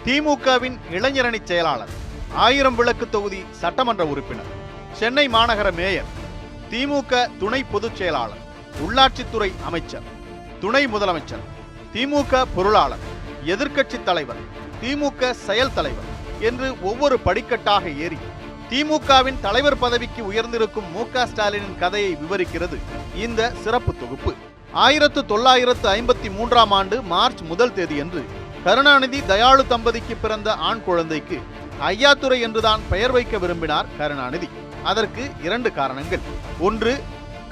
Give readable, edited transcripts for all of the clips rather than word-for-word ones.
திமுகவின் இளைஞரணி செயலாளர், 1000 விளக்கு தொகுதி சட்டமன்ற உறுப்பினர், சென்னை மாநகர மேயர், திமுக துணை பொதுச் செயலாளர், உள்ளாட்சித்துறை அமைச்சர், துணை முதலமைச்சர், திமுக பொருளாளர், எதிர்க்கட்சி தலைவர், திமுக செயல் தலைவர் என்று ஒவ்வொரு படிக்கட்டாக ஏறி திமுகவின் தலைவர் பதவிக்கு உயர்ந்திருக்கும் மு.க. ஸ்டாலினின் கதையை விவரிக்கிறது இந்த சிறப்பு தொகுப்பு. 1953ஆம் ஆண்டு மார்ச் 1 தேதியன்று கருணாநிதி தயாளு தம்பதிக்கு பிறந்த ஆண் குழந்தைக்கு ஐயாத்துரை என்றுதான் பெயர் வைக்க விரும்பினார் கருணாநிதி. அதற்கு 2 காரணங்கள். ஒன்று,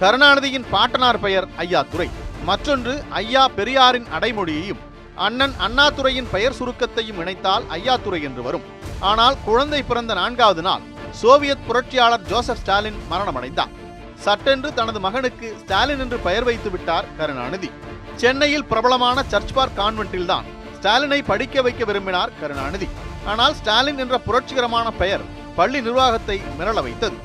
கருணாநிதியின் பாட்டனார் பெயர் ஐயாத்துரை. மற்றொன்று, ஐயா பெரியாரின் அடைமொழியையும் அண்ணன் அண்ணாதுரையின் பெயர் சுருக்கத்தையும் இணைத்தால் ஐயாத்துரை என்று வரும். ஆனால் குழந்தை பிறந்த 4வது நாள் சோவியத் புரட்சியாளர் ஜோசப் ஸ்டாலின் மரணமடைந்தார். சட்டென்று தனது மகனுக்கு ஸ்டாலின் என்று பெயர் வைத்து விட்டார் கருணாநிதி. சென்னையில் பிரபலமான சர்ச் பார்க் கான்வென்ட்டில் தான் ஸ்டாலினை படிக்க வைக்க விரும்பினார் கருணாநிதி. ஆனால் ஸ்டாலின் என்ற புரட்சிகரமான பெயர் பள்ளி நிர்வாகத்தை மிரள வைத்தது.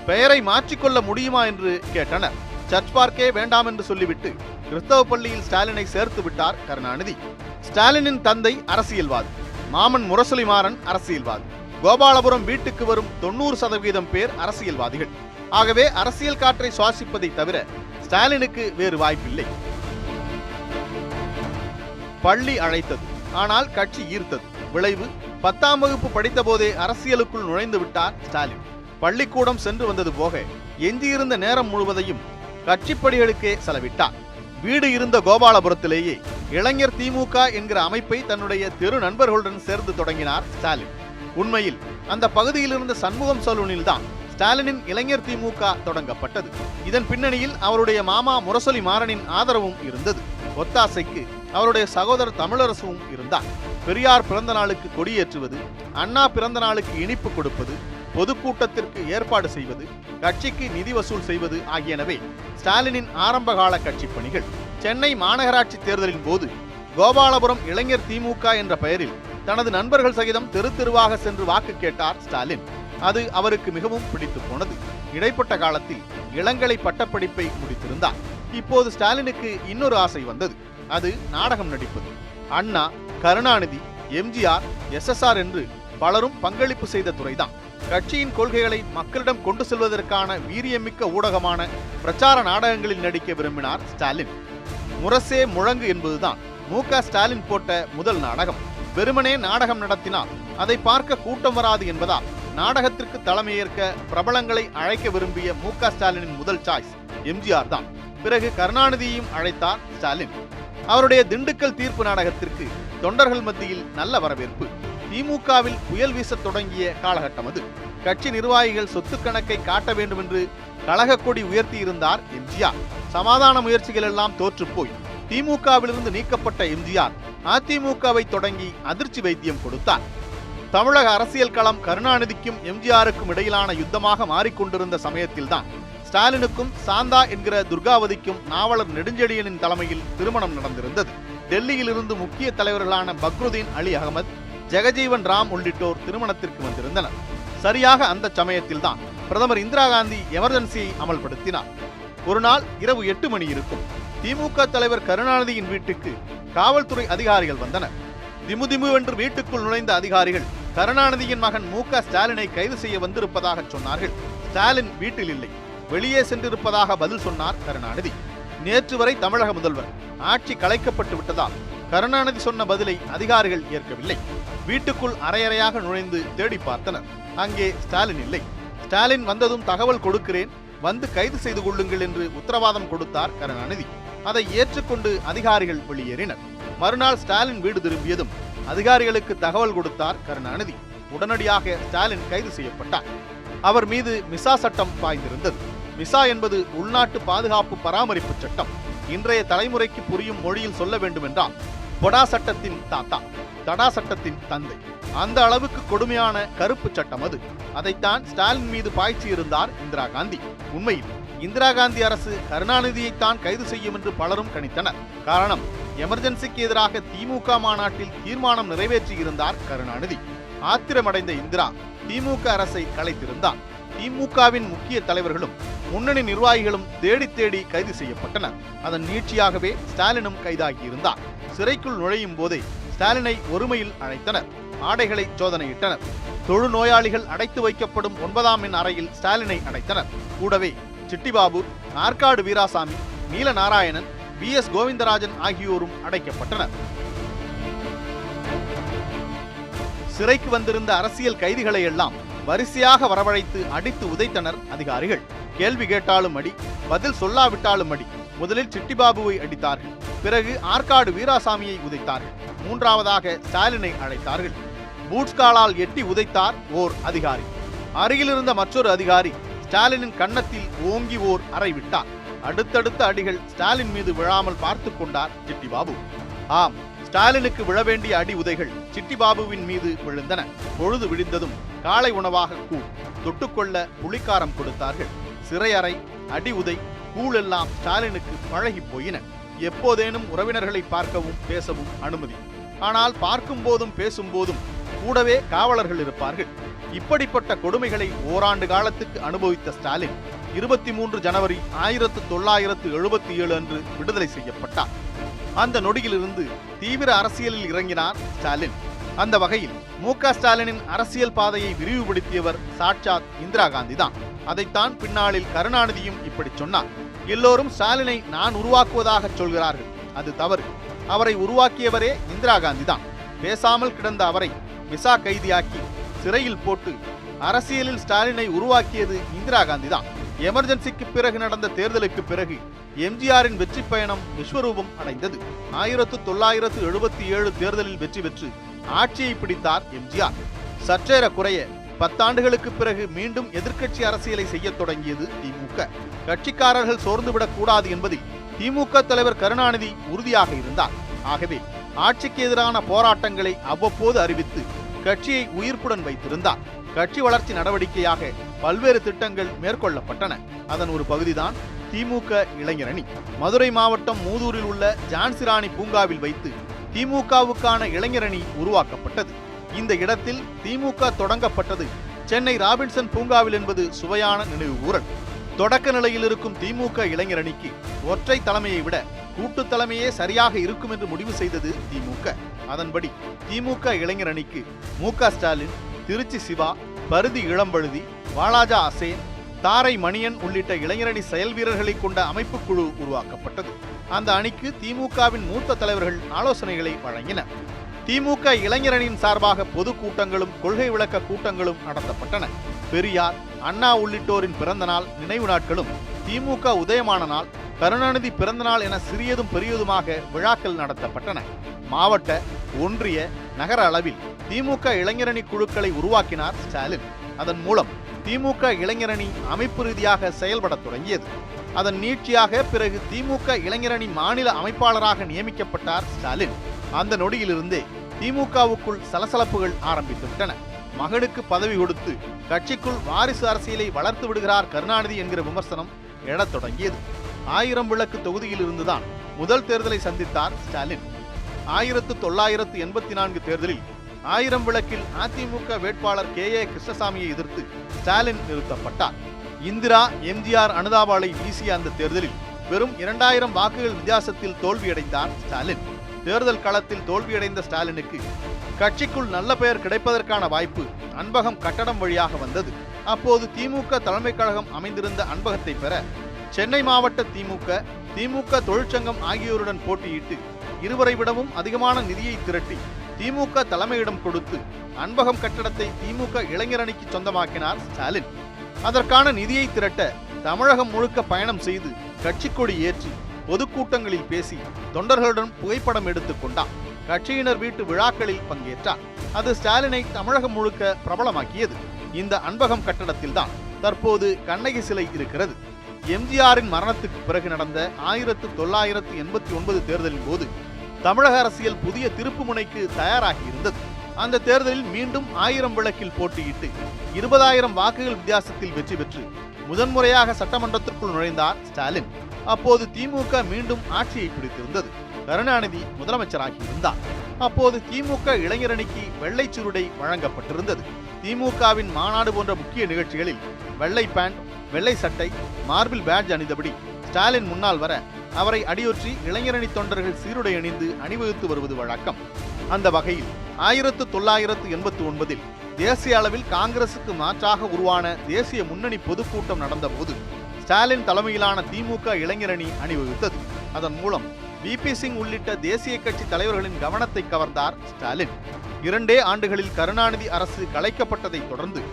பெயரை மாற்றிக்கொள்ள முடியுமா என்று கேட்டனர். சர்ச் பார்க்கே வேண்டாம் என்று சொல்லிவிட்டு கிறிஸ்தவ பள்ளியில் ஸ்டாலினை சேர்த்து விட்டார் கருணாநிதி. ஸ்டாலினின் தந்தை அரசியல்வாதி, மாமன் முரசொலிமாறன் அரசியல்வாதி. கோபாலபுரம் வீட்டுக்கு வரும் 90% பேர் அரசியல்வாதிகள். ஆகவே அரசியல் காற்றை சுவாசிப்பதை தவிர ஸ்டாலினுக்கு வேறு வாய்ப்பில்லை. பள்ளி அழைத்தது, ஆனால் கட்சி ஈர்த்தது. விளைவு, 10ஆம் வகுப்பு படித்த போதே அரசியலுக்குள் நுழைந்து விட்டார் ஸ்டாலின். பள்ளிக்கூடம் சென்று வந்தது போக எஞ்சியிருந்த நேரம் முழுவதையும் கட்சிப்படிகளுக்கே செலவிட்டார். வீடு இருந்த கோபாலபுரத்திலேயே இளைஞர் திமுக என்கிற அமைப்பை தன்னுடைய தெரு நண்பர்களுடன் சேர்ந்து தொடங்கினார் ஸ்டாலின். உண்மையில் அந்த பகுதியில் இருந்த சண்முகம் சலூனில் தான் ஸ்டாலினின் இளைஞர் திமுக தொடங்கப்பட்டது. இதன் பின்னணியில் அவருடைய மாமா முரசொலி மாறனின் ஆதரவும் இருந்தது. ஒத்தாசைக்கு அவருடைய சகோதரர் தமிழரசுவும் இருந்தார். பெரியார் பிறந்த நாளுக்கு கொடியேற்றுவது, அண்ணா பிறந்த நாளுக்கு இனிப்பு கொடுப்பது, பொதுக்கூட்டத்திற்கு ஏற்பாடு செய்வது, கட்சிக்கு நிதி வசூல் செய்வது ஆகியனவே ஸ்டாலினின் ஆரம்பகால கட்சி பணிகள். சென்னை மாநகராட்சி தேர்தலின் போது கோபாலபுரம் இளைஞர் திமுக என்ற பெயரில் தனது நண்பர்கள் சகிதம் தெரு தெருவாக சென்று வாக்கு கேட்டார் ஸ்டாலின். அது அவருக்கு மிகவும் பிடித்து போனது. இடைப்பட்ட காலத்தில் இளங்கலை பட்டப்படிப்பை முடித்திருந்தார். இப்போது ஸ்டாலினுக்கு இன்னொரு ஆசை வந்தது. அது நாடகம் நடிப்பது. அண்ணா, கருணாநிதி, எம்ஜிஆர், எஸ்எஸ்ஆர் என்று பலரும் பங்களிப்பு செய்த துறைதான். கட்சியின் கொள்கைகளை மக்களிடம் கொண்டு செல்வதற்கான வீரியமிக்க ஊடகமான பிரச்சார நாடகங்களில் நடிக்க விரும்பினார் ஸ்டாலின். முரசே முழங்கு என்பதுதான் மு.க. ஸ்டாலின் போட்ட முதல் நாடகம். வெறுமனே நாடகம் நடத்தினால் அதை பார்க்க கூட்டம் வராது என்பதால் நாடகத்திற்கு தலைமையேற்க பிரபலங்களை அழைக்க விரும்பிய மு.க. ஸ்டாலினின் முதல் சாய்ஸ் எம்ஜிஆர் தான். பிறகு கருணாநிதியையும் அழைத்தார் ஸ்டாலின். அவருடைய திண்டுக்கல் தீர்ப்பு நாடகத்திற்கு தொண்டர்கள் மத்தியில் நல்ல வரவேற்பு. திமுகவில் புயல் வீச தொடங்கிய காலகட்டம் அது. கட்சி நிர்வாகிகள் சொத்து கணக்கை காட்ட வேண்டும் என்று கழக கொடி உயர்த்தி இருந்தார் எம்ஜிஆர். சமாதான முயற்சிகள் எல்லாம் தோற்றுப்போய் திமுகவிலிருந்து நீக்கப்பட்ட எம்ஜிஆர் அதிமுகவை தொடங்கி அதிர்ச்சி வைத்தியம் கொடுத்தார். தமிழக அரசியல் களம் கருணாநிதிக்கும் எம்ஜிஆருக்கும் இடையிலான யுத்தமாக மாறிக்கொண்டிருந்த சமயத்தில்தான் ஸ்டாலினுக்கும் சாந்தா என்கிற துர்காவதிக்கும் நாவலர் நெடுஞ்செழியனின் தலைமையில் திருமணம் நடந்திருந்தது. டெல்லியில் இருந்து முக்கிய தலைவர்களான பக்ருதீன் அலி அகமது, ஜெகஜீவன் ராம் உள்ளிட்டோர் திருமணத்திற்கு வந்திருந்தனர். சரியாக அந்த சமயத்தில்தான் பிரதமர் இந்திரா காந்தி எமர்ஜென்சியை அமல்படுத்தினார். ஒரு நாள் இரவு 8 மணி இருக்கும். திமுக தலைவர் கருணாநிதியின் வீட்டுக்கு காவல்துறை அதிகாரிகள் வந்தனர். திமுதிமுவென்று வீட்டுக்குள் நுழைந்த அதிகாரிகள் கருணாநிதியின் மகன் மு.க. ஸ்டாலினை கைது செய்ய வந்திருப்பதாக சொன்னார்கள். ஸ்டாலின் வீட்டில் இல்லை, வெளியே சென்றிருப்பதாக பதில் சொன்னார் கருணாநிதி. நேற்று வரை தமிழக முதல்வர், ஆட்சி கலைக்கப்பட்டு விட்டதால் கருணாநிதி சொன்ன பதிலை அதிகாரிகள் ஏற்கவில்லை. வீட்டுக்குள் அரையறையாக நுழைந்து தேடி பார்த்தனர். அங்கே ஸ்டாலின் இல்லை. ஸ்டாலின் வந்ததும் தகவல் கொடுக்கிறேன், வந்து கைது செய்து கொள்ளுங்கள் என்று உத்தரவாதம் கொடுத்தார் கருணாநிதி. அதை ஏற்றுக்கொண்டு அதிகாரிகள் வெளியேறினர். மறுநாள் ஸ்டாலின் வீடு திரும்பியதும் அதிகாரிகளுக்கு தகவல் கொடுத்தார் கருணாநிதி. உடனடியாக ஸ்டாலின் கைது செய்யப்பட்டார். அவர் மீது மிசா சட்டம் பாய்ந்திருந்தது. மிசா என்பது உள்நாட்டு பாதுகாப்பு பராமரிப்பு சட்டம். இன்றைய தலைமுறைக்கு புரியும் மொழியில் சொல்ல வேண்டுமென்றால் பொடா சட்டத்தின் தாத்தா, தடா சட்டத்தின் தந்தை. அந்த அளவுக்கு கொடுமையான கருப்பு சட்டம் அது. அதைத்தான் ஸ்டாலின் மீது பாய்ச்சி இருந்தார் இந்திரா காந்தி. உண்மையில் இந்திரா காந்தி அரசு கருணாநிதியைத்தான் கைது செய்யும் என்று பலரும் கணித்தனர். காரணம், எமர்ஜென்சிக்கு எதிராக திமுக மாநாட்டில் தீர்மானம் நிறைவேற்றியிருந்தார் கருணாநிதி. ஆத்திரமடைந்த இந்திரா திமுக அரசை கலைத்திருந்தார். திமுகவின் முக்கிய தலைவர்களும் முன்னணி நிர்வாகிகளும் தேடி தேடி கைது செய்யப்பட்டனர். அதன் நீட்சியாகவே ஸ்டாலினும் கைதாகியிருந்தார். சிறைக்குள் நுழையும் போதே ஸ்டாலினை ஒருமையில் அழைத்தனர். ஆடைகளை சோதனையிட்டனர். தொழுநோயாளிகள் அடைத்து வைக்கப்படும் 9ஆம் எண் அறையில் ஸ்டாலினை அடைத்தனர். கூடவே சிட்டிபாபு, ஆற்காடு வீராசாமி, நீலநாராயணன், VS கோவிந்தராஜன் ஆகியோரும் அடைக்கப்பட்டனர். சிறைக்கு வந்திருந்த அரசியல் கைதிகளை எல்லாம் வரிசையாக வரவழைத்து அடித்து உதைத்தனர் அதிகாரிகள். கேள்வி கேட்டாலும் அடி, பதில் சொல்லாவிட்டாலும் அடி. முதலில் சிட்டிபாபுவை அடித்தார்கள், பிறகு ஆற்காடு வீராசாமியை உதைத்தார்கள், மூன்றாவதாக ஸ்டாலினை அழைத்தார்கள். பூட்ஸ்காலால் எட்டி உதைத்தார் ஓர் அதிகாரி. அருகிலிருந்த மற்றொரு அதிகாரி ஸ்டாலினின் கன்னத்தில் ஓங்கி ஓர் அறை விட்டார். அடுத்தடுத்த அடிகள் ஸ்டாலின் மீது விழாமல் பார்த்து கொண்டார் சிட்டிபாபு. ஆம், ஸ்டாலினுக்கு விழ வேண்டிய அடி உதைகள் சிட்டிபாபுவின் மீது விழுந்தன. பொழுது விடிந்ததும் காலை உணவாக கூழ், தொட்டுக்கொள்ள புளிக்காரம் கொடுத்தார்கள். சிறையறை, அடி உதை, கூழ் எல்லாம் ஸ்டாலினுக்கு பழகி போயின. எப்போதேனும் உறவினர்களை பார்க்கவும் பேசவும் அனுமதி. ஆனால் பார்க்கும் போதும் பேசும் போதும் கூடவே காவலர்கள் இருப்பார்கள். இப்படிப்பட்ட கொடுமைகளை ஓராண்டு காலத்துக்கு அனுபவித்த ஸ்டாலின் 23 ஜனவரி 1977 அன்று விடுதலை செய்யப்பட்டார். அந்த நொடியிலிருந்து தீவிர அரசியலில் இறங்கினார் ஸ்டாலின். அந்த வகையில் MK ஸ்டாலினின் அரசியல் பாதையை விரிவுபடுத்தியவர் சாட்சாத் இந்திரா காந்தி தான். அதைத்தான் பின்னாளில் கருணாநிதியும் இப்படி சொன்னார். எல்லோரும் ஸ்டாலினை நான் உருவாக்குவதாக சொல்கிறார்கள். அது தவறு. அவரை உருவாக்கியவரே இந்திரா காந்தி தான். பேசாமல் கிடந்த அவரை விசா கைதியாக்கி சிறையில் போட்டு அரசியலில் ஸ்டாலினை உருவாக்கியது இந்திரா காந்தி தான். எமர்ஜென்சிக்கு பிறகு நடந்த தேர்தலுக்கு பிறகு எம்ஜிஆரின் வெற்றி பயணம் விஸ்வரூபம் அடைந்தது. 1977 தேர்தலில் வெற்றி பெற்று ஆட்சியை பிடித்தார் எம்ஜிஆர். சற்றேற குறைய 10 ஆண்டுகளுக்கு பிறகு மீண்டும் எதிர்க்கட்சி அரசியலை செய்ய தொடங்கியது திமுக. கட்சிக்காரர்கள் சோர்ந்துவிடக் கூடாது என்பதில் திமுக தலைவர் கருணாநிதி உறுதியாக இருந்தார். ஆகவே ஆட்சிக்கு எதிரான போராட்டங்களை அவ்வப்போது அறிவித்து கட்சியை உயிர்ப்புடன் வைத்திருந்தார். கட்சி வளர்ச்சி நடவடிக்கையாக பல்வேறு திட்டங்கள் மேற்கொள்ளப்பட்டன. அதன் ஒரு பகுதிதான் திமுக இளைஞரணி. மதுரை மாவட்டம் மூதூரில் உள்ள ஜான்சிராணி பூங்காவில் வைத்து திமுகவுக்கான இளைஞரணி உருவாக்கப்பட்டது. இந்த இடத்தில் திமுக தொடங்கப்பட்டது சென்னை ராபின்சன் பூங்காவில் என்பது சுவையான நினைவுகூரல். தொடக்க நிலையில் இருக்கும் திமுக இளைஞரணிக்கு ஒற்றை தலைமையை விட கூட்டு தலைமையே சரியாக இருக்கும் என்று முடிவு செய்தது திமுக. அதன்படி திமுக இளைஞரணிக்கு MK ஸ்டாலின், திருச்சி சிவா, பருதி இளம்பழுதி, வாலாஜா அசேன், தாரை மணியன் உள்ளிட்ட இளைஞரணி செயல் வீரர்களை கொண்ட அமைப்பு குழு உருவாக்கப்பட்டது. அந்த அணிக்கு திமுகவின் மூத்த தலைவர்கள் ஆலோசனைகளை வழங்கினர். திமுக இளைஞரணியின் சார்பாக பொது கூட்டங்களும் கொள்கை விளக்க கூட்டங்களும் நடத்தப்பட்டன. பெரியார், அண்ணா உள்ளிட்டோரின் பிறந்த நாள் நினைவு நாட்களும், திமுக உதயமான நாள், கருணாநிதி பிறந்த நாள் என சிறியதும் பெரியதுமாக விழாக்கள் நடத்தப்பட்டன. மாவட்ட, ஒன்றிய, நகர அளவில் திமுக இளைஞரணி குழுக்களை உருவாக்கினார் ஸ்டாலின். அதன் மூலம் திமுக இளைஞரணி அமைப்பு ரீதியாக செயல்பட தொடங்கியது. அதன் நீட்சியாக பிறகு திமுக இளைஞரணி மாநில அமைப்பாளராக நியமிக்கப்பட்டார் ஸ்டாலின். அந்த நொடியிலிருந்தே திமுகவுக்குள் சலசலப்புகள் ஆரம்பித்துவிட்டன. மகனுக்கு பதவி கொடுத்து கட்சிக்குள் வாரிசு அரசியலை வளர்த்து விடுகிறார் கருணாநிதி என்கிற விமர்சனம் எழத் தொடங்கியது. 1000 விளக்கு தொகுதியில் இருந்துதான் முதல் தேர்தலை சந்தித்தார் ஸ்டாலின். 1984 தேர்தலில் 1000 விளக்கில் அதிமுக வேட்பாளர் KA கிருஷ்ணசாமியை எதிர்த்து ஸ்டாலின் நிறுத்தப்பட்டார். இந்திரா, எம்ஜிஆர் அனுதாபாலை வீசிய அந்த தேர்தலில் வெறும் 2000 வாக்குகள் வித்தியாசத்தில் தோல்வியடைந்தார் ஸ்டாலின். தேர்தல் களத்தில் தோல்வியடைந்த ஸ்டாலினுக்கு கட்சிக்குள் நல்ல பெயர் கிடைப்பதற்கான வாய்ப்பு அன்பகம் கட்டடம் வழியாக வந்தது. அப்போது திமுக தலைமை கழகம் அமைந்திருந்த அன்பகத்தை பெற சென்னை மாவட்ட திமுக தொழிற்சங்கம் ஆகியோருடன் போட்டியிட்டு இருவரை விடவும் அதிகமான நிதியை திரட்டி திமுக தலைமையிடம் கொடுத்து அன்பகம் கட்டடத்தை திமுக இளைஞரணிக்கு சொந்தமாக்கினார் ஸ்டாலின். அதற்கான நிதியை திரட்ட தமிழகம் முழுக்க பயணம் செய்து கட்சி கொடி ஏற்றி பொதுக்கூட்டங்களில் பேசி தொண்டர்களுடன் புகைப்படம் எடுத்துக் கொண்டார். கட்சியினர் வீட்டு விழாக்களில் பங்கேற்றார். அது ஸ்டாலினை தமிழகம் முழுக்க பிரபலமாக்கியது. இந்த அன்பகம் கட்டடத்தில் தான் தற்போது கண்ணகி சிலை இருக்கிறது. எம்ஜிஆரின் மரணத்துக்கு பிறகு நடந்த 1989 தேர்தலின் போது தமிழக அரசியல் புதிய திருப்பு முனைக்கு தயாராகி இருந்தது. அந்த தேர்தலில் மீண்டும் 1000 விளக்கில் போட்டியிட்டு 20000 வாக்குகள் வித்தியாசத்தில் வெற்றி பெற்று முதன்முறையாக சட்டமன்றத்திற்குள் நுழைந்தார் ஸ்டாலின். அப்போது திமுக மீண்டும் ஆட்சியை பிடித்திருந்தது. கருணாநிதி முதலமைச்சராகி இருந்தார். அப்போது திமுக இளைஞரணிக்கு வெள்ளை சுருடை வழங்கப்பட்டிருந்தது. திமுகவின் மாநாடு போன்ற முக்கிய நிகழ்ச்சிகளில் வெள்ளை பேண்ட், வெள்ளை சட்டை, மார்பிள் பேட்ஜ் அணிந்தபடி ஸ்டாலின் முன்னால் வர அவரை அடியொற்றி இளைஞரணி தொண்டர்கள் சீருடை அணிந்து அணிவகுத்து வருவது வழக்கம். அந்த வகையில் 1989 தேசிய அளவில் காங்கிரசுக்கு மாற்றாக உருவான தேசிய முன்னணி பொதுக்கூட்டம் நடந்தபோது ஸ்டாலின் தலைமையிலான திமுக இளைஞரணி அணிவகுத்தது. அதன் மூலம் விபி சிங் உள்ளிட்ட தேசிய கட்சி தலைவர்களின் கவனத்தை கவர்ந்தார் ஸ்டாலின். 2 ஆண்டுகளில் கருணாநிதி அரசு கலைக்கப்பட்டதை தொடர்ந்து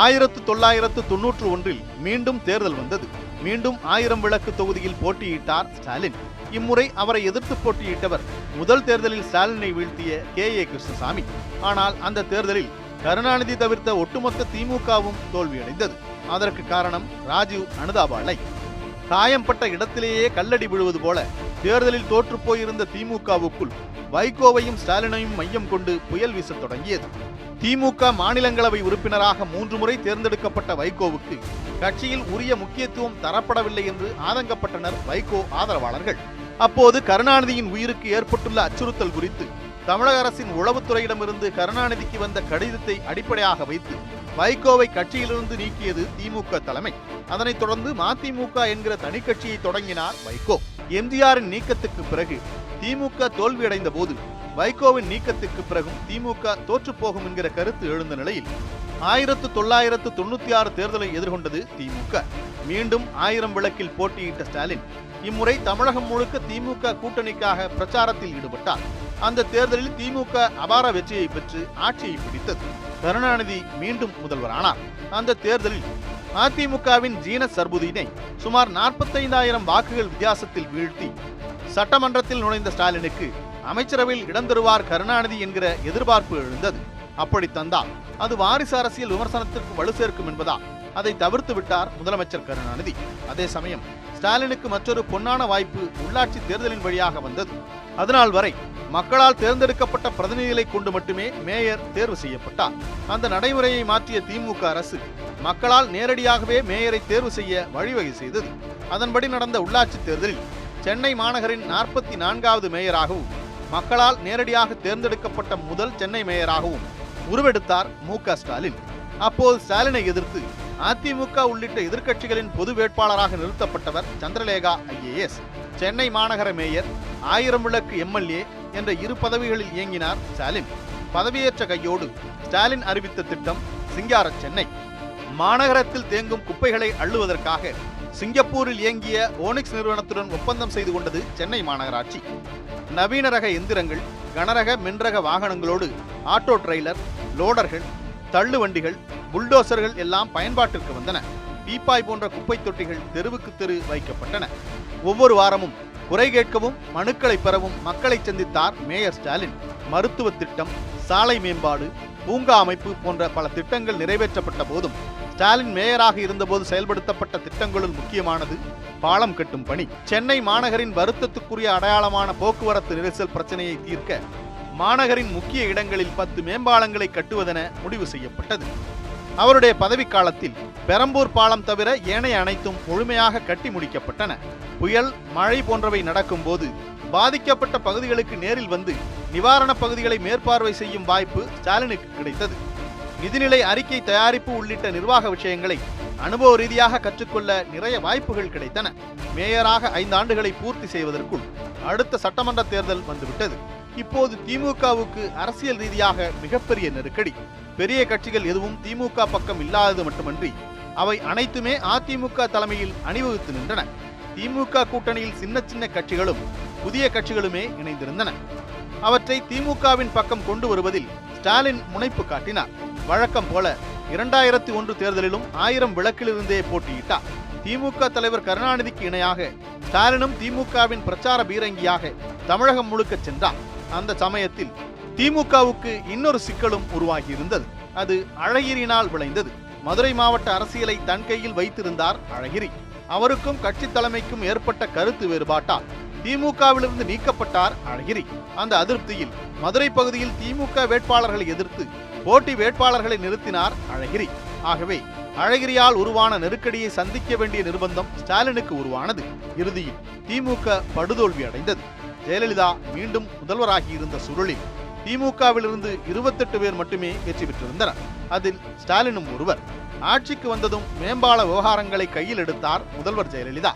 1991 மீண்டும் தேர்தல் வந்தது. மீண்டும் 1000 விளக்கு தொகுதியில் போட்டியிட்டார் ஸ்டாலின். இம்முறை அவரை எதிர்த்து போட்டியிட்டவர் முதல் தேர்தலில் ஸ்டாலினை வீழ்த்திய KA கிருஷ்ணசாமி. ஆனால் அந்த தேர்தலில் கருணாநிதி தவிர்த்த ஒட்டுமொத்த திமுகவும் தோல்வியடைந்தது. அதற்கு காரணம் ராஜீவ் அனுதாபாலை. காயம்பட்ட இடத்திலேயே கல்லடி விழுவது போல தேர்தலில் தோற்று போயிருந்த திமுகவுக்குள் வைகோவையும் ஸ்டாலினையும் மையம் கொண்டு புயல் வீசத் தொடங்கியது. திமுக மாநிலங்களவை உறுப்பினராக 3 முறை தேர்ந்தெடுக்கப்பட்ட வைகோவுக்கு கட்சியில் உரிய முக்கியத்துவம் தரப்படவில்லை என்று ஆதங்கப்பட்டனர் வைகோ ஆதரவாளர்கள். அப்போது கருணாநிதியின் உயிருக்கு ஏற்பட்டுள்ள அச்சுறுத்தல் குறித்து தமிழக அரசின் உளவுத்துறையிடமிருந்து கருணாநிதிக்கு வந்த கடிதத்தை அடிப்படையாக வைத்து வைகோவை கட்சியிலிருந்து நீக்கியது திமுக தலைமை. அதனைத் தொடர்ந்து மதிமுக என்கிற தனி கட்சியை தொடங்கினார் வைகோ. எம்ஜிஆரின் நீக்கத்துக்கு பிறகு திமுக தோல்வியடைந்த போது வைகோவின் நீக்கத்துக்கு பிறகும் திமுக தோற்றுப்போகும் என்கிற கருத்து எழுந்த நிலையில் 1996 தேர்தலை எதிர்கொண்டது திமுக. மீண்டும் 1000 விளக்கில் போட்டியிட்ட ஸ்டாலின் இம்முறை தமிழகம் முழுக்க திமுக கூட்டணிக்காக பிரச்சாரத்தில் ஈடுபட்டார். அந்த தேர்தலில் திமுக அபார வெற்றியை பெற்று ஆட்சியை பிடித்தது. கருணாநிதி மீண்டும் முதல்வரானார். அந்த தேர்தலில் அதிமுகவின் ஜீனஸ் சர்புதீனை சுமார் 45,000 வாக்குகள் வித்தியாசத்தில் வீழ்த்தி சட்டமன்றத்தில் நுழைந்த ஸ்டாலினுக்கு அமைச்சரவையில் இடம் தருவார் கருணாநிதி என்கிற எதிர்பார்ப்பு எழுந்தது. அப்படி தந்தால் அது வாரிசு அரசியல் விமர்சனத்திற்கு வலு சேர்க்கும் என்பதால் அதை தவிர்த்து விட்டார் முதலமைச்சர் கருணாநிதி. அதே சமயம் ஸ்டாலினுக்கு மற்றொரு பொன்னான வாய்ப்பு உள்ளாட்சி தேர்தலின் வழியாக வந்தது. அதனால் வரை மக்களால் தேர்ந்தெடுக்கப்பட்ட பிரதிநிதிகளை கொண்டு மட்டுமே மேயர் தேர்வு செய்யப்பட்டார். அந்த நடைமுறையை மாற்றிய திமுக அரசு மக்களால் நேரடியாகவே மேயரை தேர்வு செய்ய வழிவகை செய்தது. அதன்படி நடந்த உள்ளாட்சி தேர்தலில் சென்னை மாநகரின் 44வது மேயராகவும் மக்களால் நேரடியாக தேர்ந்தெடுக்கப்பட்ட முதல் சென்னை மேயராகவும் உருவெடுத்தார் மு.க. ஸ்டாலின். அப்போது ஸ்டாலினை எதிர்த்து அதிமுக உள்ளிட்ட எதிர்க்கட்சிகளின் பொது வேட்பாளராக நிறுத்தப்பட்டவர் சந்திரலேகா IAS. சென்னை மாநகர மேயர், 1000 விளக்கு MLA என்ற 2 பதவிகளில் இயங்கினார் ஸ்டாலின். பதவியேற்ற கையோடு ஸ்டாலின் அறிவித்த திட்டம் சிங்கார சென்னை. மாநகரத்தில் தேங்கும் குப்பைகளை அள்ளுவதற்காக சிங்கப்பூரில் இயங்கிய ஓனிக்ஸ் நிறுவனத்துடன் ஒப்பந்தம் செய்து கொண்டது சென்னை மாநகராட்சி. நவீன ரக எந்திரங்கள், கனரக மின்ரக வாகனங்களோடு ஆட்டோ டிரெய்லர், லோடர்கள், தள்ளு வண்டிகள், புல்டோசர்கள் எல்லாம் பயன்பாட்டிற்கு வந்தன. பீப்பாய் போன்ற குப்பை தொட்டிகள் தெருவுக்கு தெரு வைக்கப்பட்டன. ஒவ்வொரு வாரமும் குறை கேட்கவும் மனுக்களை பெறவும் மக்களை சந்தித்தார் மேயர் ஸ்டாலின். மருத்துவ திட்டம், சாலை மேம்பாடு, பூங்கா அமைப்பு போன்ற பல திட்டங்கள் நிறைவேற்றப்பட்ட போதும் ஸ்டாலின் மேயராக இருந்தபோது செயல்படுத்தப்பட்ட திட்டங்களுள் முக்கியமானது பாலம் கட்டும் பணி. சென்னை மாநகரின் வருத்தத்துக்குரிய அடையாளமான போக்குவரத்து நெரிசல் பிரச்சனையை தீர்க்க மாநகரின் முக்கிய இடங்களில் 10 மேம்பாலங்களை கட்டுவதென முடிவு செய்யப்பட்டது. அவருடைய பதவிக்காலத்தில் பெரம்பூர் பாலம் தவிர ஏனைய அனைத்தும் முழுமையாக கட்டி முடிக்கப்பட்டன. புயல், மழை போன்றவை நடக்கும் போது பாதிக்கப்பட்ட பகுதிகளுக்கு நேரில் வந்து நிவாரண பகுதிகளை மேற்பார்வை செய்யும் வாய்ப்பு ஸ்டாலினுக்கு கிடைத்தது. நிதிநிலை அறிக்கை தயாரிப்பு உள்ளிட்ட நிர்வாக விஷயங்களை அனுபவ ரீதியாக கற்றுக்கொள்ள நிறைய வாய்ப்புகள் கிடைத்தன. மேயராக 5 ஆண்டுகளை பூர்த்தி செய்வதற்குள் அடுத்த சட்டமன்ற தேர்தல் வந்துவிட்டது. இப்போது திமுகவுக்கு அரசியல் ரீதியாக மிகப்பெரிய நெருக்கடி. பெரிய கட்சிகள் எதுவும் திமுக பக்கம் இல்லாதது மட்டுமன்றி அவை அனைத்துமே அதிமுக தலைமையில் அணிவகுத்து நின்றன. திமுக கூட்டணியில் சின்ன சின்ன கட்சிகளும் புதிய கட்சிகளுமே இணைந்திருந்தன. அவற்றை திமுகவின் பக்கம் கொண்டு வருவதில் ஸ்டாலின் முனைப்பு காட்டினார். வழக்கம் போல 2001 தேர்தலிலும் 1000 விளக்கிலிருந்தே போட்டியிட்டார். திமுக தலைவர் கருணாநிதிக்கு இணையாக ஸ்டாலினும் திமுகவின் பிரச்சார பீரங்கியாக தமிழகம் முழுக்க சென்றார். அந்த சமயத்தில் திமுகவுக்கு இன்னொரு சிக்கலும் உருவாகியிருந்தது. அது அழகிரியினால் விளைந்தது. மதுரை மாவட்ட அரசியலை தன் கையில் வைத்திருந்தார் அழகிரி. அவருக்கும் கட்சி தலைமைக்கும் ஏற்பட்ட கருத்து வேறுபாட்டால் திமுகவிலிருந்து நீக்கப்பட்டார் அழகிரி. அந்த அதிருப்தியில் மதுரை பகுதியில் திமுக வேட்பாளர்களை எதிர்த்து போட்டி வேட்பாளர்களை நிறுத்தினார் அழகிரி. ஆகவே அழகிரியால் உருவான நெருக்கடியை சந்திக்க வேண்டிய நிர்பந்தம் ஸ்டாலினுக்கு உருவானது. இறுதியில் திமுக படுதோல்வி அடைந்தது. ஜெயலலிதா மீண்டும் முதல்வராகி இருந்த சூழலில் திமுகவிலிருந்து 28 பேர் மட்டுமே வெற்றி பெற்றிருந்தனர். அதில் ஸ்டாலினும் ஒருவர். ஆட்சிக்கு வந்ததும் மேம்பால விவகாரங்களை கையில் எடுத்தார் முதல்வர் ஜெயலலிதா.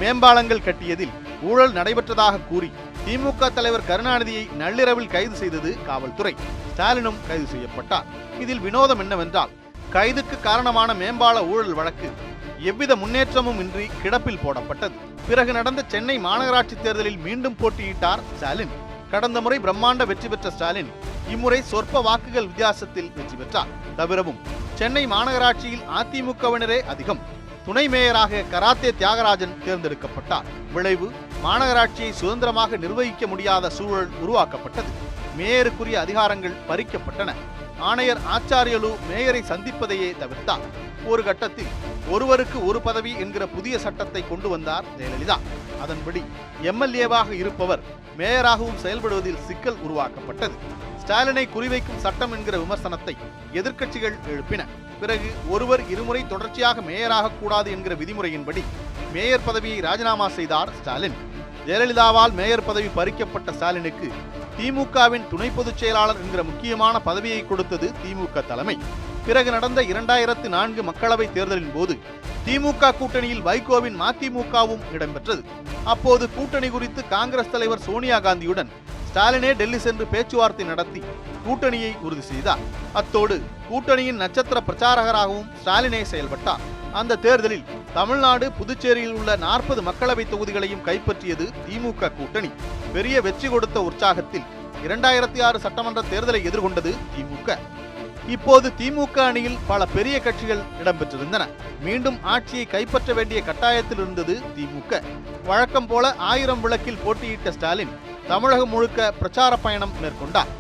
மேம்பாலங்கள் கட்டியதில் ஊழல் நடைபெற்றதாக கூறி திமுக தலைவர் கருணாநிதியை நள்ளிரவில் கைது செய்தது காவல்துறை. ஸ்டாலினும் கைது செய்யப்பட்டார். இதில் வினோதம் என்னவென்றால், கைதுக்கு காரணமான மேம்பால ஊழல் வழக்கு எவ்வித முன்னேற்றமும் இன்றி கிடப்பில் போடப்பட்டது. பிறகு நடந்த சென்னை மாநகராட்சி தேர்தலில் மீண்டும் போட்டியிட்டார் ஸ்டாலின். கடந்த முறை பிரம்மாண்ட வெற்றி பெற்ற ஸ்டாலின் இம்முறை சொற்ப வாக்குகள் வித்தியாசத்தில் வெற்றி பெற்றார். தவிரவும் சென்னை மாநகராட்சியில் அதிமுகவினரே அதிகம். துணை மேயராக கராத்தே தியாகராஜன் தேர்ந்தெடுக்கப்பட்டார். விளைவு, மாநகராட்சியை சுதந்திரமாக நிர்வகிக்க முடியாத சூழல் உருவாக்கப்பட்டது. மேயருக்குரிய அதிகாரங்கள் பறிக்கப்பட்டன. ஆணையர் ஆச்சாரியலு மேயரை சந்திப்பதையே தவிர்த்தார். ஒரு கட்டத்தில் ஒருவருக்கு ஒரு பதவி என்கிற புதிய சட்டத்தை கொண்டு வந்தார் ஜெயலலிதா. அதன்படி எம்எல்ஏவாக இருப்பவர் மேயராகவும் செயல்படுவதில் சிக்கல் உருவாக்கப்பட்டது. ஸ்டாலினை குறிவைக்கும் சட்டம் என்கிற விமர்சனத்தை எதிர்க்கட்சிகள் எழுப்பின. பிறகு ஒருவர் இருமுறை தொடர்ச்சியாக மேயராக கூடாது என்கிற விதிமுறையின்படி மேயர் பதவியை ராஜினாமா செய்தார் ஸ்டாலின். ஜெயலலிதாவால் மேயர் பதவி பறிக்கப்பட்ட ஸ்டாலினுக்கு திமுகவின் துணை பொதுச் செயலாளர் என்கிற முக்கியமான பதவியை கொடுத்தது திமுக தலைமை. பிறகு நடந்த 2004 மக்களவை தேர்தலின் போது திமுக கூட்டணியில் வைகோவின் மதிமுகவும் இடம்பெற்றது. அப்போது கூட்டணி குறித்து காங்கிரஸ் தலைவர் சோனியா காந்தியுடன் ஸ்டாலினே டெல்லி சென்று பேச்சுவார்த்தை நடத்தி கூட்டணியை உறுதி செய்தார். அத்தோடு கூட்டணியின் நட்சத்திர பிரச்சாரகராகவும் ஸ்டாலினே செயல்பட்டார். அந்த தேர்தலில் தமிழ்நாடு, புதுச்சேரியில் உள்ள 40 மக்களவை தொகுதிகளையும் கைப்பற்றியது திமுக கூட்டணி. பெரிய வெற்றி கொடுத்த உற்சாகத்தில் 2006 சட்டமன்ற தேர்தலை எதிர்கொண்டது திமுக. இப்போது திமுக அணியில் பல பெரிய கட்சிகள் இடம்பெற்றிருந்தன. மீண்டும் ஆட்சியை கைப்பற்ற வேண்டிய கட்டாயத்தில் இருந்தது திமுக. வழக்கம் போல 1000 விளக்கில் போட்டியிட்ட ஸ்டாலின் தமிழகம் முழுக்க பிரச்சார பயணம் மேற்கொண்டார்.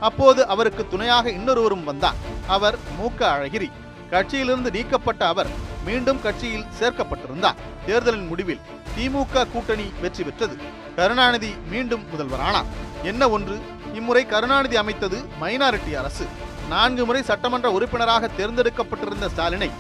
அப்போது அவருக்கு துணையாக இன்னொருவரும் வந்தார். அவர் மூக்க அழகிரி. கட்சியிலிருந்து நீக்கப்பட்ட அவர் மீண்டும் கட்சியில் சேர்க்கப்பட்டிருந்தார். தேர்தலின் முடிவில் திமுக கூட்டணி வெற்றி பெற்றது. கருணாநிதி மீண்டும் முதல்வரானார். என்ன ஒன்று, இம்முறை கருணாநிதி அமைத்தது மைனாரிட்டி அரசு. 4 முறை சட்டமன்ற உறுப்பினராக தேர்ந்தெடுக்கப்பட்டிருந்த ஸ்டாலினை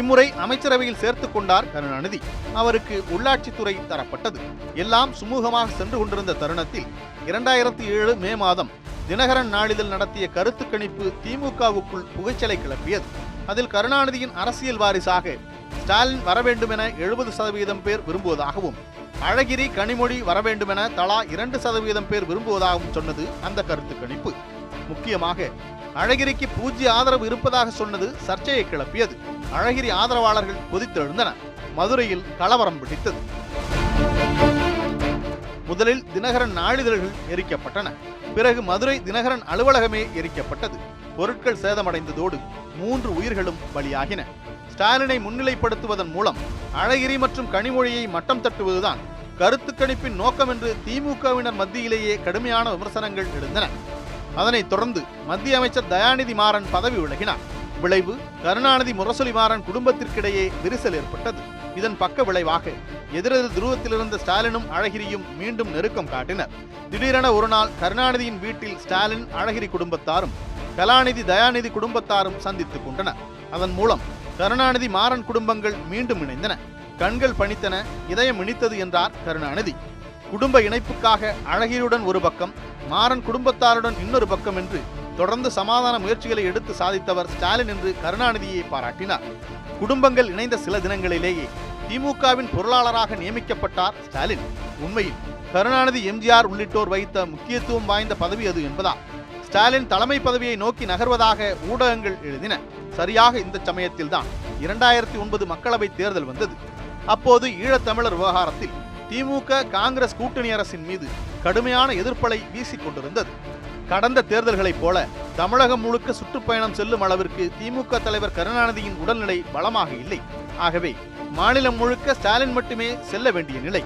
இம்முறை அமைச்சரவையில் சேர்த்துக் கொண்டார் கருணாநிதி. அவருக்கு உள்ளாட்சித்துறை தரப்பட்டது. எல்லாம் சுமூகமாக சென்று கொண்டிருந்த தருணத்தில் 2007 மே மாதம் தினகரன் நாளிதழ் நடத்திய கருத்து கணிப்பு திமுகவுக்குள் புகைச்சலை கிளப்பியது. அதில் கருணாநிதியின் அரசியல் வாரிசாக ஸ்டாலின் வரவேண்டுமென 70% பேர் விரும்புவதாகவும், அழகிரி, கனிமொழி வரவேண்டுமென தலா 2% பேர் விரும்புவதாகவும் சொன்னது அந்த கருத்து கணிப்பு. முக்கியமாக அழகிரிக்கு பூஜ்ய ஆதரவு இருப்பதாக சொன்னது சர்ச்சையை கிளப்பியது. அழகிரி ஆதரவாளர்கள் கொதித்தெழுந்தனர். மதுரையில் கலவரம் பிடித்தது. முதலில் தினகரன் நாளிதழ்கள் எரிக்கப்பட்டன. பிறகு மதுரை தினகரன் அலுவலகமே எரிக்கப்பட்டது. பொருட்கள் சேதமடைந்ததோடு 3 உயிர்களும் பலியாகின. ஸ்டாலினை முன்னிலைப்படுத்துவதன் மூலம் அழகிரி மற்றும் கனிமொழியை மட்டம் தட்டுவதுதான் கருத்து கணிப்பின் நோக்கம் என்று திமுகவினர் மத்தியிலேயே கடுமையான விமர்சனங்கள் எழுந்தன. அதனைத் தொடர்ந்து மத்திய அமைச்சர் தயாநிதி மாறன் பதவி விலகினார். விளைவு, கருணாநிதி முரசொலி மாறன் குடும்பத்திற்கிடையே விரிசல் ஏற்பட்டது. இதன் பக்க விளைவாக எதிரெதிர் துருவத்தில் இருந்த ஸ்டாலினும் அழகிரியும் மீண்டும் நெருக்கம் காட்டினர். திடீரென ஒரு நாள் கருணாநிதியின் வீட்டில் ஸ்டாலின், அழகிரி குடும்பத்தாரும் கலாநிதி, தயாநிதி குடும்பத்தாரும் சந்தித்துக் கொண்டனர். அதன் மூலம் கருணாநிதி மாறன் குடும்பங்கள் மீண்டும் இணைந்தன. கண்கள் பணித்தன, இதயம் இனித்தது என்றார் கருணாநிதி. குடும்ப இணைப்புக்காக அழகிரியுடன் ஒரு பக்கம், மாறன் குடும்பத்தாருடன் இன்னொரு பக்கம் என்று தொடர்ந்து சமாதான முயற்சிகளை எடுத்து சாதித்தவர் ஸ்டாலின் என்று கருணாநிதியை பாராட்டினார். குடும்பங்கள் இணைந்த சில தினங்களிலேயே திமுகவின் பொருளாளராக நியமிக்கப்பட்டார் ஸ்டாலின். உண்மையில் கருணாநிதி, எம்ஜிஆர் உள்ளிட்டோர் வைத்த முக்கியத்துவம் வாய்ந்த பதவி அது என்பதால் ஸ்டாலின் தலைமை பதவியை நோக்கி நகர்வதாக ஊடகங்கள் எழுதின. சரியாக இந்த சமயத்தில்தான் 2009 மக்களவை தேர்தல் வந்தது. அப்போது ஈழத்தமிழர் விவகாரத்தில் திமுக காங்கிரஸ் கூட்டணி அரசின் மீது கடுமையான எதிர்ப்பலை வீசிக் கொண்டிருந்தது. கடந்த தேர்தல்களைப் போல தமிழகம் முழுக்க சுற்றுப்பயணம் செல்லும் அளவிற்கு திமுக தலைவர் கருணாநிதியின் உடல்நிலை பலமாக இல்லை. ஆகவே மாநிலம் முழுக்க ஸ்டாலின் மட்டுமே செல்ல வேண்டிய நிலை.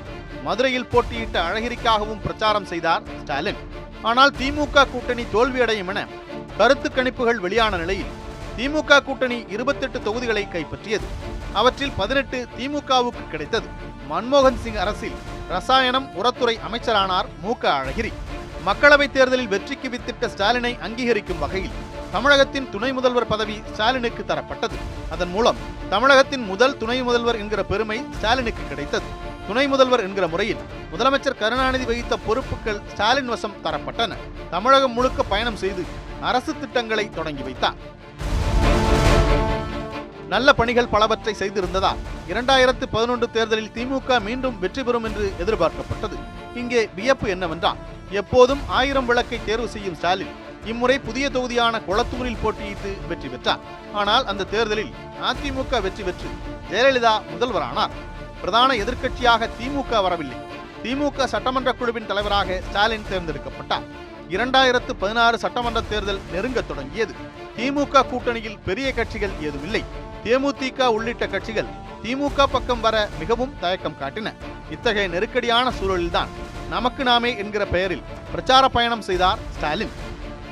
மதுரையில் போட்டியிட்ட அழகிரிக்காகவும் பிரச்சாரம் செய்தார் ஸ்டாலின். ஆனால் திமுக கூட்டணி தோல்வியடையும் என கருத்து கணிப்புகள் வெளியான நிலையில் திமுக கூட்டணி 28 தொகுதிகளை கைப்பற்றியது. அவற்றில் 18 திமுகவுக்கு கிடைத்தது. மன்மோகன் சிங் அரசில் ரசாயனம், உரத்துறை அமைச்சரானார் மூக்க அழகிரி. மக்களவைத் தேர்தலில் வெற்றிக்கு வித்திட்ட ஸ்டாலினை அங்கீகரிக்கும் வகையில் தமிழகத்தின் துணை முதல்வர் பதவி ஸ்டாலினுக்கு தரப்பட்டது. அதன் மூலம் தமிழகத்தின் முதல் துணை முதல்வர் என்கிற பெருமை ஸ்டாலினுக்கு கிடைத்தது. துணை முதல்வர் என்கிற முறையில் முதலமைச்சர் கருணாநிதி வகித்த பொறுப்புகள் ஸ்டாலின் வசம் தரப்பட்டன. தமிழகம் முழுக்க பயணம் செய்து அரசு திட்டங்களை தொடங்கி வைத்தார். நல்ல பணிகள் பலவற்றை செய்திருந்ததால் 2011 தேர்தலில் திமுக மீண்டும் வெற்றி பெறும் என்று எதிர்பார்க்கப்பட்டது. இங்கே வியப்பு என்னவென்றால், எப்போதும் 1000 விளக்கை தேர்வு செய்யும் ஸ்டாலின் இம்முறை புதிய தொகுதியான கொளத்தூரில் போட்டியிட்டு வெற்றி பெற்றார். ஆனால் அந்த தேர்தலில் அதிமுக வெற்றி பெற்று ஜெயலலிதா முதல்வரானார். பிரதான எதிர்க்கட்சியாக திமுக வரவில்லை. திமுக சட்டமன்ற குழுவின் தலைவராக ஸ்டாலின் தேர்ந்தெடுக்கப்பட்டார். 2016 சட்டமன்ற தேர்தல் நெருங்க தொடங்கியது. திமுக கூட்டணியில் பெரிய கட்சிகள் ஏதுமில்லை. தேமுதிக உள்ளிட்ட கட்சிகள் திமுக பக்கம் வர மிகவும் தயக்கம் காட்டின. இத்தகைய நெருக்கடியான சூழலில்தான் நமக்கு நாமே என்கிற பெயரில் பிரச்சார பயணம் செய்தார் ஸ்டாலின்.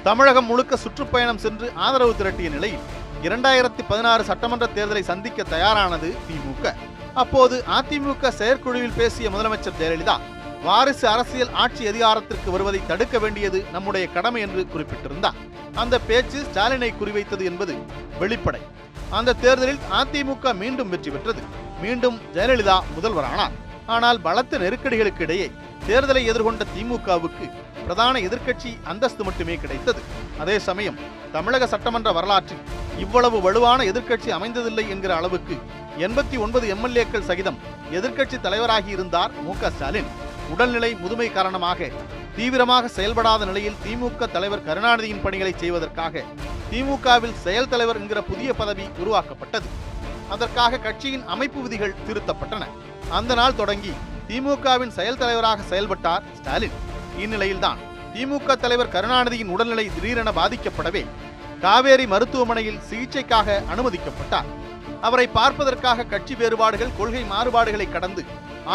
தமிழகம் முழுக்க சுற்றுப்பயணம் சென்று ஆதரவு திரட்டிய நிலையில் 2016 சட்டமன்ற தேர்தலை சந்திக்க தயாரானது திமுக. அப்போது அதிமுக செயற்குழுவில் பேசிய முதலமைச்சர் ஜெயலலிதா, வாரிசு அரசியல் ஆட்சி அதிகாரத்திற்கு வருவதை தடுக்க வேண்டியது நம்முடைய கடமை என்று குறிப்பிட்டிருந்தார். அந்த பேச்சு ஸ்டாலினை குறிவைத்தது என்பது வெளிப்படை. அந்த தேர்தலில் அதிமுக மீண்டும் வெற்றி பெற்றது. மீண்டும் ஜெயலலிதா முதல்வரானார். ஆனால் பலத்த நெருக்கடிகளுக்கு இடையே தேர்தலை எதிர்கொண்ட திமுகவுக்கு பிரதான எதிர்க்கட்சி அந்தஸ்து மட்டுமே கிடைத்தது. அதே சமயம் தமிழக சட்டமன்ற வரலாற்றில் இவ்வளவு வலுவான எதிர்க்கட்சி அமைந்ததில்லை என்கிற அளவுக்கு 89 எம்எல்ஏக்கள் சகிதம் எதிர்க்கட்சி தலைவராகி இருந்தார் மு.க. ஸ்டாலின். உடல்நிலை முதுமை காரணமாக தீவிரமாக செயல்படாத நிலையில் திமுக தலைவர் கருணாநிதியின் பணிகளை செய்வதற்காக திமுகவில் செயல் தலைவர் என்கிற புதிய பதவி உருவாக்கப்பட்டது. அதற்காக கட்சியின் அமைப்பு விதிகள் திருத்தப்பட்டன. அந்த நாள் தொடங்கி திமுகவின் செயல் தலைவராக செயல்பட்டார் ஸ்டாலின். இந்நிலையில்தான் திமுக தலைவர் கருணாநிதியின் உடல்நிலை திடீரென பாதிக்கப்படவே காவேரி மருத்துவமனையில் சிகிச்சைக்காக அனுமதிக்கப்பட்டார். அவரை பார்ப்பதற்காக கட்சி வேறுபாடுகள், கொள்கை மாறுபாடுகளை கடந்து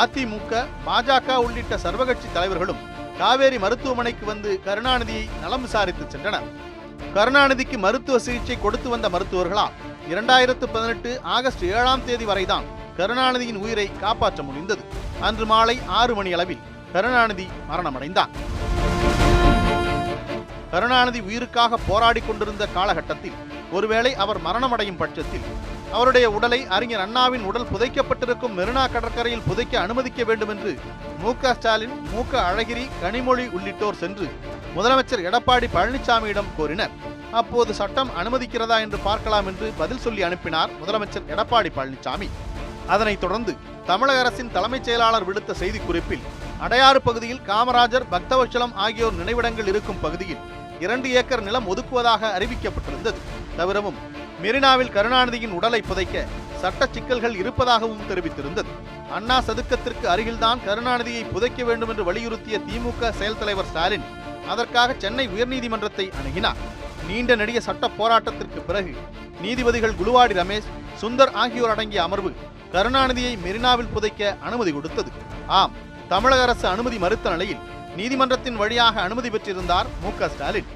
அதிமுக, பாஜக உள்ளிட்ட சர்வகட்சி தலைவர்களும் காவேரி மருத்துவமனைக்கு வந்து கருணாநிதியை நலம் விசாரித்து சென்றனர். கருணாநிதிக்கு மருத்துவ சிகிச்சை கொடுத்து வந்த மருத்துவர்களால் 2018 ஆகஸ்ட் 7ஆம் தேதி வரைதான் கருணாநிதியின் உயிரை காப்பாற்ற முடிந்தது. அன்று மாலை 6 மணி அளவில் கருணாநிதி மரணமடைந்தார். கருணாநிதி உயிருக்காக போராடி கொண்டிருந்த காலகட்டத்தில் ஒருவேளை அவர் மரணமடையும் பட்சத்தில் அவருடைய உடலை அறிஞர் அண்ணாவின் உடல் புதைக்கப்பட்டிருக்கும் மெரினா கடற்கரையில் புதைக்க அனுமதிக்க வேண்டும் என்று மு.க. ஸ்டாலின், மு.க. அழகிரி, கனிமொழி உள்ளிட்டோர் சென்று முதலமைச்சர் எடப்பாடி பழனிசாமியிடம் கோரினர். அப்போது சட்டம் அனுமதிக்கிறதா என்று பார்க்கலாம் என்று பதில் சொல்லி அனுப்பினார் முதலமைச்சர் எடப்பாடி பழனிசாமி. அதனைத் தொடர்ந்து தமிழக அரசின் தலைமைச் செயலாளர் விடுத்த செய்திக்குறிப்பில், அடையாறு பகுதியில் காமராஜர், பக்தவச்சலம் ஆகியோர் நினைவிடங்கள் இருக்கும் பகுதியில் 2 ஏக்கர் நிலம் ஒதுக்குவதாக அறிவிக்கப்பட்டிருந்தது. தவிரவும் மெரினாவில் கருணாநிதியின் உடலை புதைக்க சட்ட சிக்கல்கள் இருப்பதாகவும் தெரிவித்திருந்தது. அண்ணா சதுக்கத்திற்கு அருகில்தான் கருணாநிதியை புதைக்க வேண்டும் என்று வலியுறுத்திய திமுக செயல் தலைவர் ஸ்டாலின் அதற்காக சென்னை உயர்நீதிமன்றத்தை அணுகினார். நீண்ட நெடிய சட்ட போராட்டத்திற்கு பிறகு நீதிபதிகள் குலுவாடி ரமேஷ், சுந்தர் ஆகியோர் அடங்கிய அமர்வு கருணாநிதியை மெரினாவில் புதைக்க அனுமதி கொடுத்தது. ஆம், தமிழக அரசு அனுமதி மறுத்த நிலையில் நீதிமன்றத்தின் வழியாக அனுமதி பெற்றிருந்தார் மு.க. ஸ்டாலின்.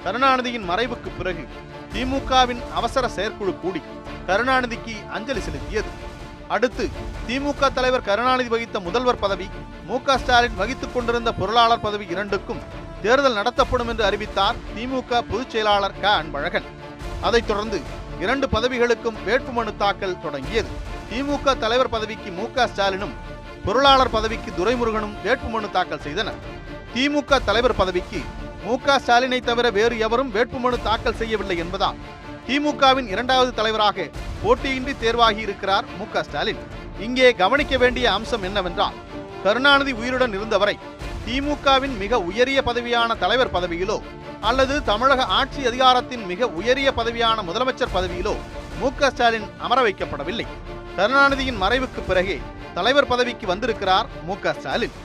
கருணாநிதியின் மறைவுக்கு பிறகு திமுகவின் அவசர செயற்குழு கூடி கருணாநிதிக்கு அஞ்சலி செலுத்தியது. அடுத்து திமுக தலைவர் கருணாநிதி வகித்த முதல்வர் பதவி, மு.க. ஸ்டாலின் வகித்துக் கொண்டிருந்த பொருளாளர் பதவி இரண்டுக்கும் தேர்தல் நடத்தப்படும் என்று அறிவித்தார் திமுக பொதுச் செயலாளர் க. அன்பழகன். அதைத் தொடர்ந்து 2 பதவிகளுக்கும் வேட்புமனு தாக்கல் தொடங்கியது. திமுக தலைவர் பதவிக்கு மு.க. ஸ்டாலினும், பொருளாளர் பதவிக்கு துரைமுருகனும் வேட்புமனு தாக்கல் செய்தனர். திமுக தலைவர் பதவிக்கு மு.க. ஸ்டாலினை தவிர வேறு எவரும் வேட்புமனு தாக்கல் செய்யவில்லை என்பதால் திமுகவின் 2வது தலைவராக போட்டியின்றி தேர்வாகி இருக்கிறார் மு.க. ஸ்டாலின். இங்கே கவனிக்க வேண்டிய அம்சம் என்னவென்றால், கருணாநிதி உயிருடன் இருந்தவரை திமுகவின் மிக உயரிய பதவியான தலைவர் பதவியிலோ அல்லது தமிழக ஆட்சி அதிகாரத்தின் மிக உயரிய பதவியான முதலமைச்சர் பதவியிலோ மு.க. ஸ்டாலின் அமர வைக்கப்படவில்லை. கருணாநிதியின் மறைவுக்கு பிறகே தலைவர் பதவிக்கு வந்திருக்கிறார் மு.க. ஸ்டாலின்.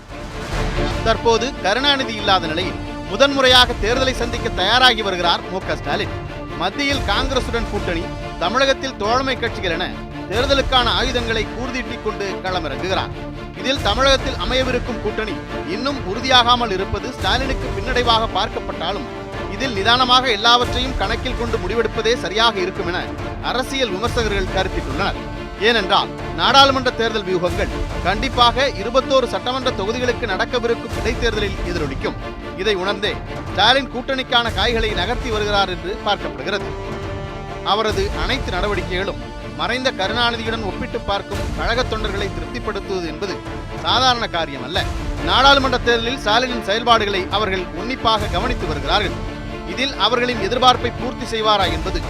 தற்போது கருணாநிதி இல்லாத நிலையில் முதன்முறையாக தேர்தலை சந்திக்க தயாராகி வருகிறார் மு.க. ஸ்டாலின். மத்தியில் காங்கிரசுடன் கூட்டணி, தமிழகத்தில் தோழமை கட்சிகள் என தேர்தலுக்கான ஆயுதங்களை கூர்தீட்டிக் கொண்டு களமிறங்குகிறார். இதில் தமிழகத்தில் அமையவிருக்கும் கூட்டணி இன்னும் உறுதியாகாமல் இருப்பது ஸ்டாலினுக்கு பின்னடைவாக பார்க்கப்பட்டாலும் இதில் நிதானமாக எல்லாவற்றையும் கணக்கில் கொண்டு முடிவெடுப்பதே சரியாக இருக்கும் என அரசியல் விமர்சகர்கள் கருத்திட்டுள்ளனர். ஏனென்றால் நாடாளுமன்ற தேர்தல் வியூகங்கள் கண்டிப்பாக 21 சட்டமன்ற தொகுதிகளுக்கு நடக்கவிருக்கும் இடைத்தேர்தலில் எதிரொலிக்கும். இதை உணர்ந்தே ஸ்டாலின் கூட்டணிக்கான காய்களை நகர்த்தி வருகிறார் என்று பார்க்கப்படுகிறது. அவரது அனைத்து நடவடிக்கைகளும் மறைந்த கருணாநிதியுடன் ஒப்பிட்டு பார்க்கும் கழக தொண்டர்களை திருப்திப்படுத்துவது என்பது சாதாரண காரியம் அல்ல. நாடாளுமன்ற தேர்தலில் ஸ்டாலினின் செயல்பாடுகளை அவர்கள் உன்னிப்பாக கவனித்து வருகிறார்கள். இதில் அவர்களின் எதிர்பார்ப்பை பூர்த்தி செய்வாரா என்பது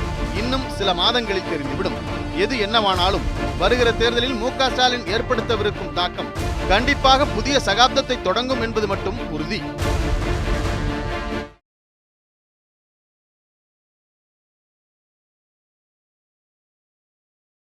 இன்னும் சில மாதங்களில் தெரிந்துவிடும். எது என்னவானாலும் வருகிற தேர்தலில் மு க ஸ்டாலின் ஏற்படுத்தவிருக்கும் தாக்கம் கண்டிப்பாக புதிய சகாப்தத்தை தொடங்கும் என்பது மட்டும் உறுதி.